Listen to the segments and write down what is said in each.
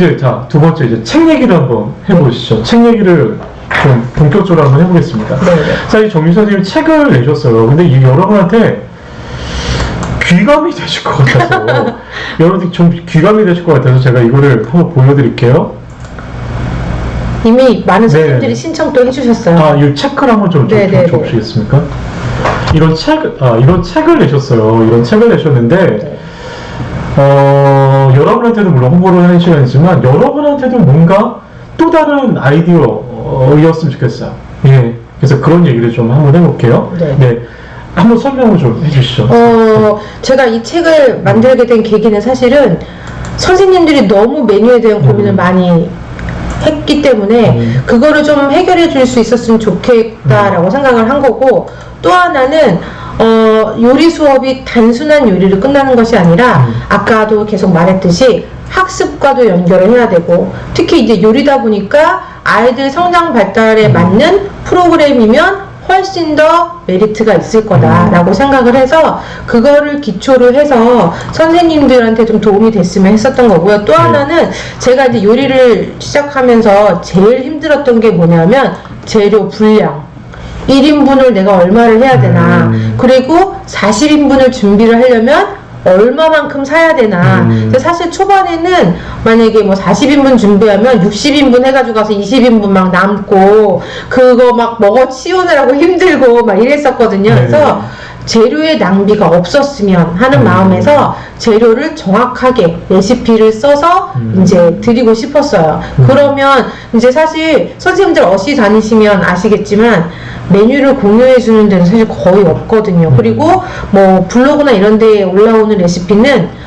이제 자, 두 번째 이제 책 얘기를 한번 해보시죠. 책 얘기를 좀 본격적으로 한번 해보겠습니다. 네. 사실 정민 선생님이 책을 내셨어요. 근데 이 여러분한테 귀감이 되실 것 같아서 여러분들 좀 귀감이 되실 것 같아서 제가 이거를 한번 보여드릴게요. 이미 많은 선생님들이 신청도 해주셨어요. 아, 이 책을 한번 좀 줘보시겠습니까? 이런 책을 내셨어요. 이런 책을 내셨는데, 여러분한테도 물론 홍보를 하는 시간이지만, 여러분한테도 뭔가 또 다른 아이디어였으면 좋겠어요. 예. 그래서 그런 얘기를 좀 한번 해볼게요. 네. 한번 설명을 좀 해주시죠. 제가 이 책을 만들게 된 계기는 사실은 선생님들이 너무 메뉴에 대한 고민을 많이 했기 때문에 그거를 좀 해결해 줄 수 있었으면 좋겠다라고 생각을 한 거고, 또 하나는 요리 수업이 단순한 요리를 끝나는 것이 아니라 아까도 계속 말했듯이 학습과도 연결을 해야 되고, 특히 이제 요리다 보니까 아이들 성장 발달에 맞는 프로그램이면 훨씬 더 메리트가 있을 거다라고 생각을 해서 그거를 기초로 해서 선생님들한테 좀 도움이 됐으면 했었던 거고요. 또 하나는 제가 이제 요리를 시작하면서 제일 힘들었던 게 뭐냐면 재료 분량. 1인분을 내가 얼마를 해야 되나, 그리고 40인분을 준비를 하려면 얼마만큼 사야 되나. 사실 초반에는 만약에 뭐 40인분 준비하면 60인분 해가지고 가서 20인분 막 남고 그거 막 먹어 치우느라고 힘들고 막 이랬었거든요. 그래서 재료의 낭비가 없었으면 하는 마음에서 재료를 정확하게 레시피를 써서 이제 드리고 싶었어요. 그러면 이제 사실 선생님들 어시 다니시면 아시겠지만 메뉴를 공유해 주는 데는 사실 거의 없거든요. 그리고 뭐 블로그나 이런 데에 올라오는 레시피는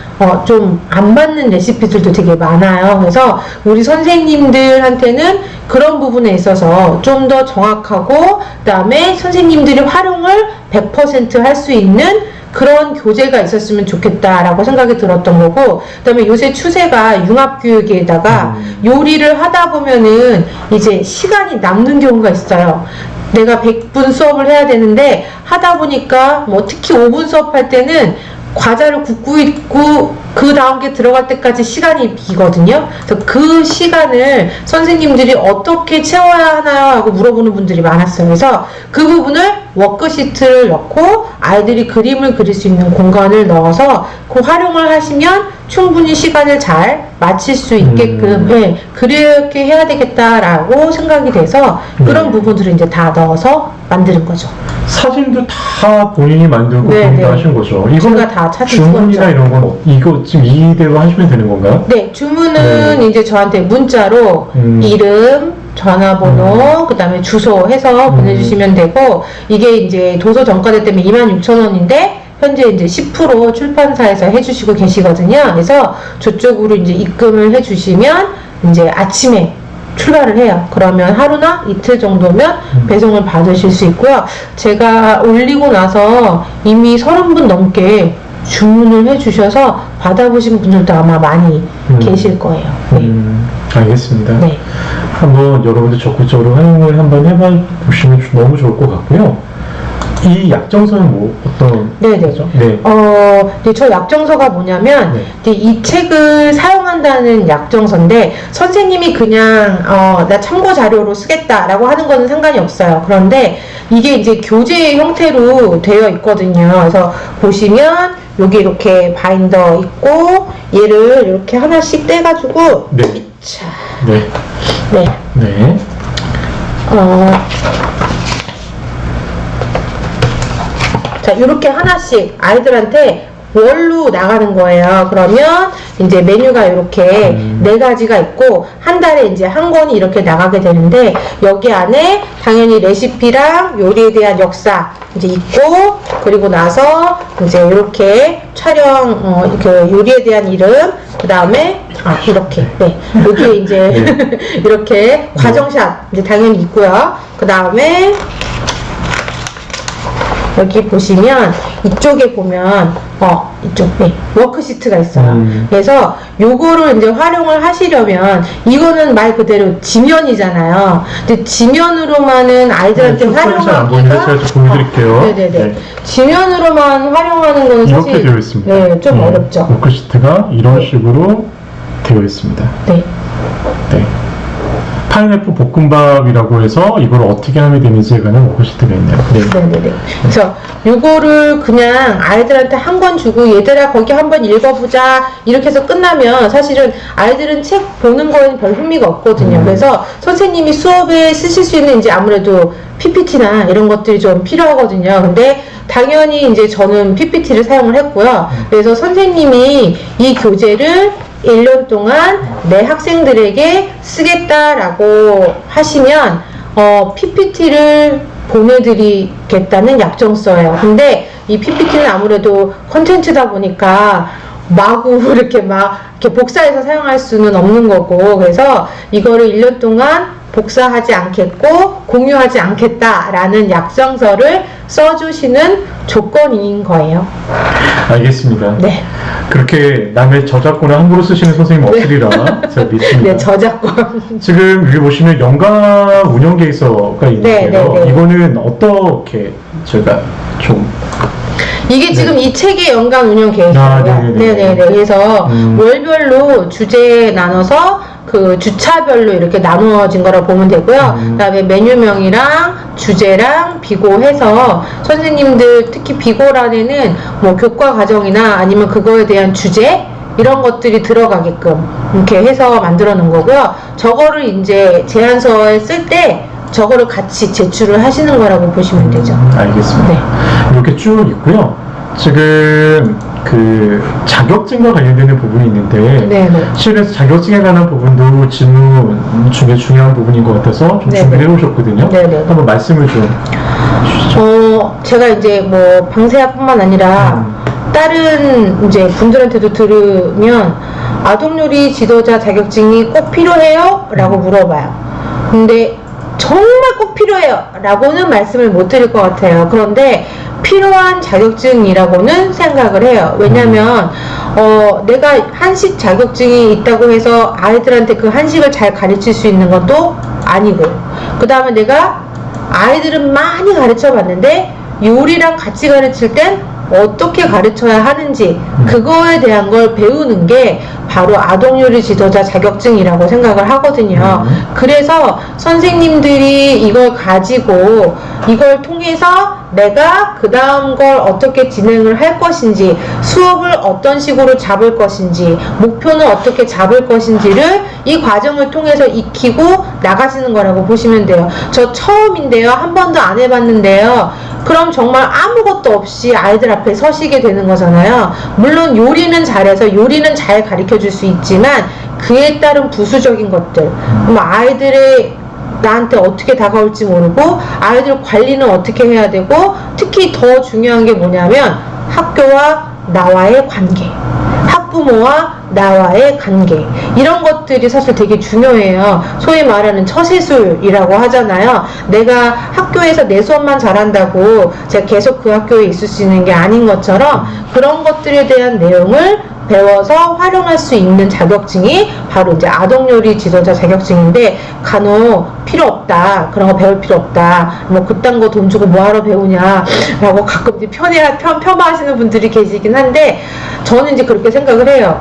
좀 안 맞는 레시피들도 되게 많아요. 그래서 우리 선생님들한테는 그런 부분에 있어서 좀 더 정확하고, 그 다음에 선생님들이 활용을 100% 할 수 있는 그런 교재가 있었으면 좋겠다라고 생각이 들었던 거고, 그 다음에 요새 추세가 융합교육에다가 요리를 하다 보면은 이제 시간이 남는 경우가 있어요. 내가 100분 수업을 해야 되는데 하다 보니까 뭐 특히 5분 수업할 때는 과자를 굽고 있고 그 다음 게 들어갈 때까지 시간이 비거든요. 그래서 그 시간을 선생님들이 어떻게 채워야 하나요? 하고 물어보는 분들이 많았어요. 그래서 그 부분을 워크시트를 넣고 아이들이 그림을 그릴 수 있는 공간을 넣어서 그 활용을 하시면 충분히 시간을 잘 마칠 수 있게끔 그렇게 해야 되겠다라고 생각이 돼서 그런 부분들을 이제 다 넣어서 만드는 거죠. 사진도 다 본인이 만들고 본인이 하신 거죠. 제가 다 사진 주문이나 이런 건 이거 지금 이대로 하시면 되는 건가요? 네, 주문은 이제 저한테 문자로 이름, 전화번호, 그 다음에 주소 해서 보내주시면 되고, 이게 이제 도서 정가대 때문에 26,000원인데 현재 이제 10% 출판사에서 해주시고 계시거든요. 그래서 저쪽으로 이제 입금을 해주시면 이제 아침에 출발을 해요. 그러면 하루나 이틀 정도면 배송을 받으실 수 있고요. 제가 올리고 나서 이미 30분 넘게 주문을 해주셔서 받아보신 분들도 아마 많이 계실 거예요. 알겠습니다. 네. 한번 여러분들 적극적으로 활용을 한번 해보시면 너무 좋을 것 같고요. 이 약정서는 뭐 어떤? 네네죠. 네. 저 약정서가 뭐냐면 이 책을 사용한다는 약정서인데, 선생님이 그냥 나 참고 자료로 쓰겠다라고 하는 거는 상관이 없어요. 그런데 이게 이제 교재의 형태로 되어 있거든요. 그래서 보시면 여기 이렇게 바인더 있고 얘를 이렇게 하나씩 떼가지고 자, 자, 이렇게 하나씩 아이들한테 월로 나가는 거예요. 그러면 이제 메뉴가 이렇게 4가지가 있고 한 달에 이제 한 권이 이렇게 나가게 되는데, 여기 안에 당연히 레시피랑 요리에 대한 역사 이제 있고, 그리고 나서 이제 이렇게 촬영 이렇게 요리에 대한 이름, 그 다음에 이렇게 여기에 이제 이렇게 과정샷 이제 당연히 있고요. 그 다음에 여기 보시면 이쪽에 보면 이쪽 워크시트가 있어요. 그래서 요거를 이제 활용을 하시려면, 이거는 말 그대로 지면이잖아요. 근데 지면으로만은 아이들한테 활용하기가 제가 좀 보여드릴게요. 네네네. 지면으로만 활용하는 거는 이렇게 사실 되어 있습니다. 좀 어렵죠. 워크시트가 이런 식으로 되어 있습니다. 네. 네. 파인애플 볶음밥이라고 해서 이걸 어떻게 하면 되는지에 관한 워크시트가 있네요. 네. 네네네. 그래서 요거를 그냥 아이들한테 한 권 주고 얘들아 거기 한번 읽어보자 이렇게 해서 끝나면 사실은 아이들은 책 보는 거에는 별 흥미가 없거든요. 그래서 선생님이 수업에 쓰실 수 있는 이제 아무래도 PPT나 이런 것들이 좀 필요하거든요. 근데 당연히 이제 저는 PPT를 사용을 했고요. 그래서 선생님이 이 교재를 1년 동안 내 학생들에게 쓰겠다라고 하시면 PPT를 보내드리겠다는 약정서예요. 근데 이 PPT는 아무래도 컨텐츠다 보니까 마구 이렇게 복사해서 사용할 수는 없는 거고, 그래서 이거를 1년 동안 복사하지 않겠고 공유하지 않겠다라는 약정서를 써주시는 조건인 거예요. 알겠습니다. 네. 그렇게 남의 저작권을 함부로 쓰시는 선생님 없으리라 제가 믿습니다. 네, 저작권. 지금 여기 보시면 연간 운영 계획서가 있는데요. 네. 이거는 어떻게 제가 좀 이게 지금 이 책의 연간 운영 계획이에요. 네네네. 그래서 월별로 주제 나눠서 그 주차별로 이렇게 나누어진 거라고 보면 되고요. 그다음에 메뉴명이랑 주제랑 비고해서 선생님들 특히 비고란에는 뭐 교과 과정이나 아니면 그거에 대한 주제 이런 것들이 들어가게끔 이렇게 해서 만들어 놓은 거고요. 저거를 이제 제안서에 쓸 때 저거를 같이 제출을 하시는 거라고 보시면 되죠. 알겠습니다. 네. 이렇게 쭉 있고요. 지금 그 자격증과 관련되는 부분이 있는데 네네. 실은 자격증에 관한 부분도 질문 중에 중요한 부분인 것 같아서 좀 네네. 준비를 해오셨거든요. 네네. 한번 말씀을 좀 해주시죠. 제가 이제 뭐 방세아뿐만 아니라 다른 이제 분들한테도 들으면 아동요리 지도자 자격증이 꼭 필요해요? 라고 물어봐요. 근데 정말 꼭 필요해요 라고는 말씀을 못 드릴 것 같아요. 그런데 필요한 자격증이라고는 생각을 해요. 왜냐면 내가 한식 자격증이 있다고 해서 아이들한테 그 한식을 잘 가르칠 수 있는 것도 아니고, 그 다음에 내가 아이들은 많이 가르쳐 봤는데 요리랑 같이 가르칠 땐 어떻게 가르쳐야 하는지 그거에 대한 걸 배우는 게 바로 아동요리 지도자 자격증이라고 생각을 하거든요. 그래서 선생님들이 이걸 가지고 이걸 통해서 내가 그 다음 걸 어떻게 진행을 할 것인지, 수업을 어떤 식으로 잡을 것인지, 목표는 어떻게 잡을 것인지를 이 과정을 통해서 익히고 나가시는 거라고 보시면 돼요. 저 처음인데요, 한 번도 안 해봤는데요, 그럼 정말 아무것도 없이 아이들 앞에 서시게 되는 거잖아요. 물론 요리는 잘해서 요리는 잘 가르쳐 줄 수 있지만 그에 따른 부수적인 것들, 아이들의 나한테 어떻게 다가올지 모르고 아이들 관리는 어떻게 해야 되고, 특히 더 중요한 게 뭐냐면 학교와 나와의 관계, 학부모와 나와의 관계, 이런 것들이 사실 되게 중요해요. 소위 말하는 처세술이라고 하잖아요. 내가 학교에서 내 수업만 잘한다고 제가 계속 그 학교에 있을 수 있는 게 아닌 것처럼 그런 것들에 대한 내용을 배워서 활용할 수 있는 자격증이 바로 이제 아동요리 지도자 자격증인데, 간혹 필요 없다, 그런 거 배울 필요 없다, 뭐 그딴 거 돈 주고 뭐하러 배우냐 라고 가끔 이제 폄하하시는 분들이 계시긴 한데, 저는 이제 그렇게 생각을 해요.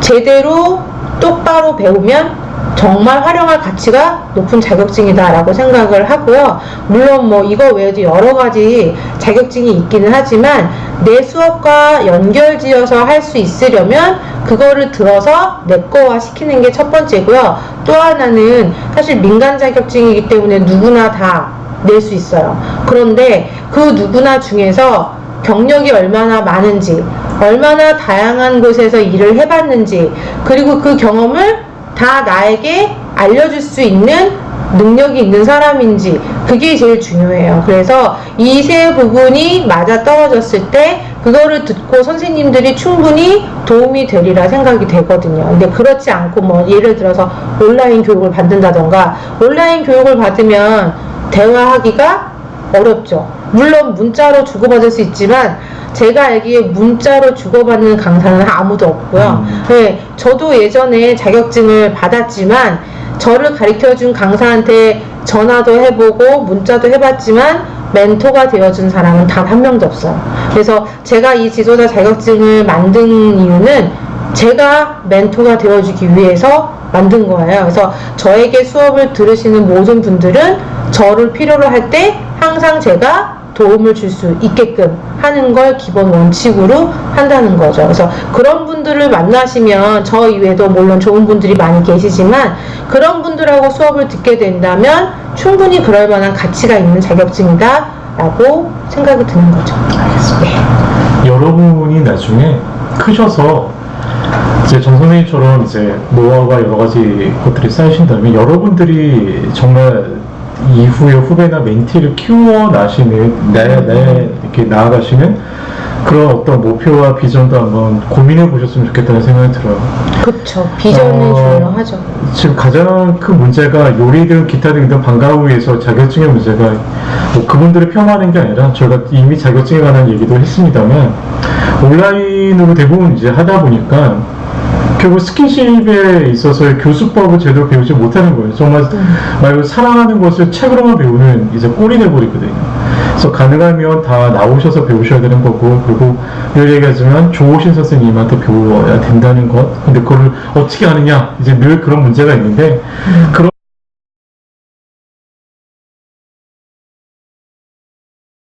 제대로 똑바로 배우면 정말 활용할 가치가 높은 자격증이다 라고 생각을 하고요. 물론 뭐 이거 외에도 여러 가지 자격증이 있기는 하지만 내 수업과 연결지어서 할 수 있으려면 그거를 들어서 내 거화 시키는 게 첫 번째고요. 또 하나는 사실 민간 자격증이기 때문에 누구나 다 낼 수 있어요. 그런데 그 누구나 중에서 경력이 얼마나 많은지, 얼마나 다양한 곳에서 일을 해봤는지, 그리고 그 경험을 다 나에게 알려줄 수 있는 능력이 있는 사람인지, 그게 제일 중요해요. 그래서 이 세 부분이 맞아 떨어졌을 때 그거를 듣고 선생님들이 충분히 도움이 되리라 생각이 되거든요. 근데 그렇지 않고 뭐 예를 들어서 온라인 교육을 받는다던가, 온라인 교육을 받으면 대화하기가 어렵죠. 물론 문자로 주고받을 수 있지만 제가 알기에 문자로 주고받는 강사는 아무도 없고요. 네, 저도 예전에 자격증을 받았지만 저를 가르쳐준 강사한테 전화도 해보고 문자도 해봤지만 멘토가 되어준 사람은 단 한 명도 없어요. 그래서 제가 이 지도자 자격증을 만든 이유는 제가 멘토가 되어주기 위해서 만든 거예요. 그래서 저에게 수업을 들으시는 모든 분들은 저를 필요로 할 때 항상 제가 도움을 줄 수 있게끔 하는 걸 기본 원칙으로 한다는 거죠. 그래서 그런 분들을 만나시면 저 이외에도 물론 좋은 분들이 많이 계시지만 그런 분들하고 수업을 듣게 된다면 충분히 그럴 만한 가치가 있는 자격증이다 라고 생각이 드는 거죠. 알겠습니다. 여러분이 나중에 크셔서 이제 정 선생님처럼 이제 노하우가 여러 가지 것들이 쌓이신다면 여러분들이 정말 이후에 후배나 멘티를 키워 나시는 이렇게 나아가시는 그런 어떤 목표와 비전도 한번 고민해 보셨으면 좋겠다는 생각이 들어요. 그렇죠. 비전은 중요하죠. 지금 가장 큰 문제가 요리든 기타 등등 방과후에서 자격증의 문제가 뭐 그분들을 폄하하는 게 아니라 저희가 이미 자격증에 관한 얘기도 했습니다만 온라인으로 대부분 이제 하다 보니까 결국 스킨십에 있어서의 교수법을 제대로 배우지 못하는 거예요. 정말 말 그대로 사랑하는 것을 책으로만 배우는 이제 꼴이 돼버리거든요. 그래서 가능하면 다 나오셔서 배우셔야 되는 거고, 그리고 늘 얘기하지만 좋으신 선생님한테 배워야 된다는 것. 근데 그걸 어떻게 하느냐? 이제 늘 그런 문제가 있는데, 그런